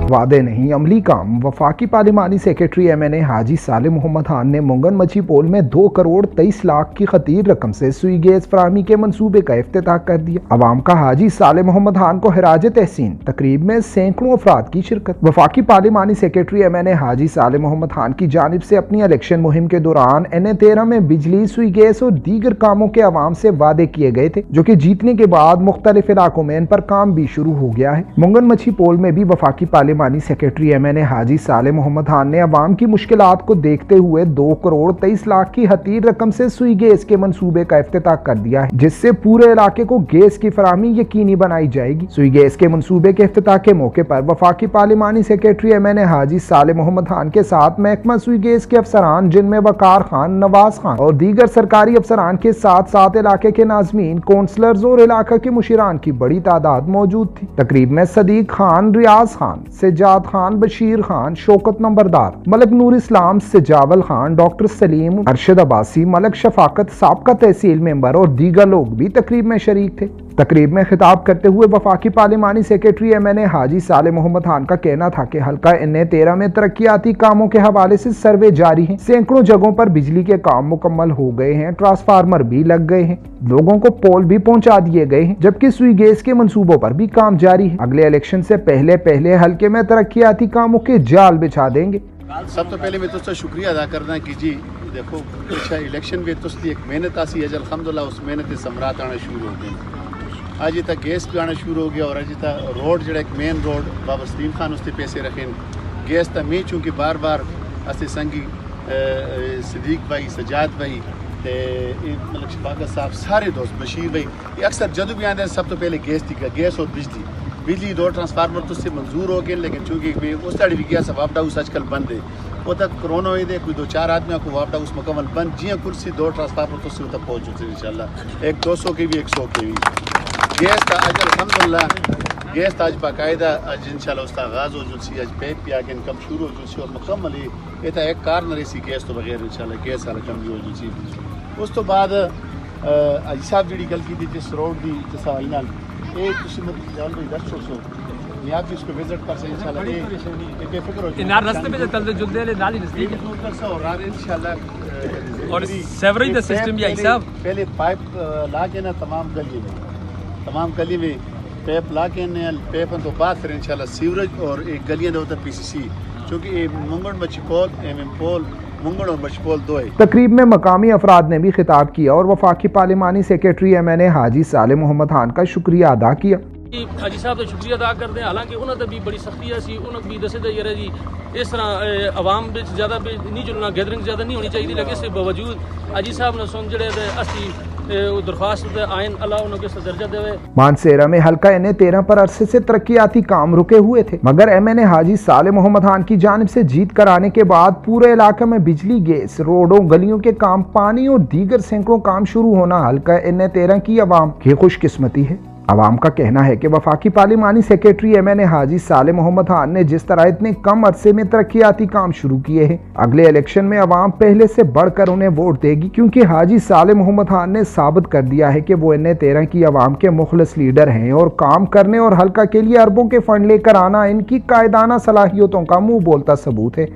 वादे नहीं अमली काम। वफाकी पार्लिमानी सेक्रेटरी MNA हाजी साले मोहम्मद खान ने मुंगन मछी पोल में 2 करोड़ 23 लाख की खतीर रकम से सुई गैस फराहमी के मंसूबे का इफ्तिताह कर दिया। अवाम का हाजी साले मोहम्मद खान को खिराज तहसीन। तकरीब में सैकड़ों अफराद की शिरकत। वफाकी पार्लिमानी सेक्रेटरी MNA हाजी साले मोहम्मद खान की जानिब से अपनी इलेक्शन मुहिम के दौरान NA13 में बिजली, सुई गैस और दीगर कामों के अवाम से वादे किए गए थे, जो कि जीतने के बाद मुख्तलिफ इलाकों में इन पर काम भी शुरू हो गया है। मुंगन मछी पोल में भी वफाकी पार्लिमानी सेक्रेटरी MNA हाजी साले मोहम्मद खान ने अवाम की मुश्किलात को देखते हुए 2 करोड़ 23 लाख की हतीर रकम से सुई गैस के मंसूबे का इफ्तिताह कर दिया है, जिससे पूरे इलाके को गैस की फराहमी यकीनी बनाई जाएगी। सुई गैस के मंसूबे के इफ्तिताह के मौके पर वफाकी पार्लिमानी सेक्रेटरी MNA हाजी साले मोहम्मद खान के साथ महकमा सुई गैस के अफसरान, जिनमें वकार खान, नवाज खान और दीगर सरकारी अफसरान के साथ साथ इलाके के नाजमीन, काउंसलर्स और इलाका के मुशीरान की बड़ी तादाद मौजूद थी। तकरीब में सदीक खान, रियाज खान, सज्जाद खान, बशीर खान, शौकत नंबरदार, मलक नूर इस्लाम, सजावल खान, डॉक्टर सलीम, अरशद अब्बासी, मलक शफाकत, साबका तहसील मेंबर और दीगर लोग भी तकरीब में शरीक थे। तकरीब में खिताब करते हुए वफाकी पार्लिमानी सेक्रेटरी MNA हाजी साले मोहम्मद खान का कहना था कि हल्का NA13 में तरक्याती कामों के हवाले से सर्वे जारी है। सैकड़ों जगहों पर बिजली के काम मुकम्मल हो गए हैं, ट्रांसफार्मर भी लग गए हैं, लोगों को पोल भी पहुंचा दिए गए हैं, जबकि सुई गैस के मंसूबों पर भी काम जारी है। अगले इलेक्शन से पहले हल्के में तरक्याती कामों के जाल बिछा देंगे। सब तो पहले मैं तो शुक्रिया अदा करना कि जी देखो अच्छा इलेक्शन में तो एक मेहनत आसी है, अल्हम्दुलिल्लाह उस मेहनत से समरात आना शुरू हो गई। आज तक गैस भी आना शुरू हो गया और आज तक रोड जो एक मेन रोड बाबा सलीम खान उससे पैसे रखें गैस तक मैं चूँकि बार बार अस संगी सदीक भाई, सजाद भाई, मलक शफाकत साहब, सारे दोस्त, बशीर भाई, ये अक्सर जदू भी आते हैं सब तो पहले गैस थी, गैस और बिजली 2 ट्रांसफार्मर तो उससे मंजूर हो गए, लेकिन चूँकि उस साइड भी गया सब वापडा हाउस आजकल बंद है। वो तक कोरोना हुई दे कोई 2-4 आदमी को वापडा हाउस मुकम्मल बंद, जी कुर्सी 2 ट्रांसफार्मर तो उससे तक पहुँच चुके इंशाल्लाह, एक 200 की भी 100 की भी गैस था। आज अल्हम्दुलिल्लाह गैस आज बाकायदा आज इंशाल्लाह उसका आगाज़ हो जुलसी, आज पैप भी आगे इनकम शुरू हो जुलसी और मुकम्मल ये था एक कार न रही गैस तो बगैर इंशाल्लाह गैस वाला कम भी हो जुलसी। उस तो बाद अज साहब जी गल की जिस रोड की जिस हाल नाल ये ऑलरेडी 10-100 आप भी इसको विजिट कर सकते इंशाल्लाह। ये बेफिक्र हो जाए रास्ते में चलते जुलते हैं नाली नजदीक है दूर कर और आ इंशाल्लाह। और सेवरेज द सिस्टम या हिसाब पहले पाइप ला के ना तमाम गली में पैप ला के पैप तो बाद फिर इंशाल्लाह सीवरेज और एक गलियां होता PCC, क्योंकि मुंगन मछपोल MM पोल मुंगन और मछपोल 2 है। तकरीब में मकामी अफराद ने भी खिताब किया और वफाकी पार्लिमानी सेक्रेटरी MNA हाजी साले मोहम्मद खान का शुक्रिया अदा किया। हाजी साहब तो शुक्रिया अदा करते हैं, हालांकि उन्होंने भी बड़ी सख्ती सी उन्होंने भी दसे दे जी इस तरह आवाम ज़्यादा नहीं जुलना, गैदरिंग ज़्यादा नहीं होनी चाहिए, लेकिन इसके बावजूद हाजी साहब ने सुन जड़े असी दरख्वास्त आयन अल्लाह उन्होंने दर्जा देवे। मानसेरा में हल्का NA13 पर अरसे से तरक्याती काम रुके हुए थे, मगर MNA हाजी साले मोहम्मद खान की जानिब से जीत कराने के बाद पूरे इलाके में बिजली, गैस, रोडों, गलियों के काम, पानी और दीगर सैकड़ों काम शुरू होना हल्का NA13 की आवाम की खुशकिस्मती है। अवाम का कहना है कि वफाकी पार्लिमानी सेक्रेटरी MNA हाजी साले मोहम्मद खान ने जिस तरह इतने कम अरसे में तरक्याती काम शुरू किए हैं, अगले इलेक्शन में अवाम पहले से बढ़कर उन्हें वोट देगी, क्योंकि हाजी साले मोहम्मद खान ने साबित कर दिया है कि वो NA13 की अवाम के मुखलिस लीडर हैं और काम करने और हल्का के लिए अरबों के फंड लेकर आना इनकी कायदाना सलाहियतों का मुंह बोलता सबूत है।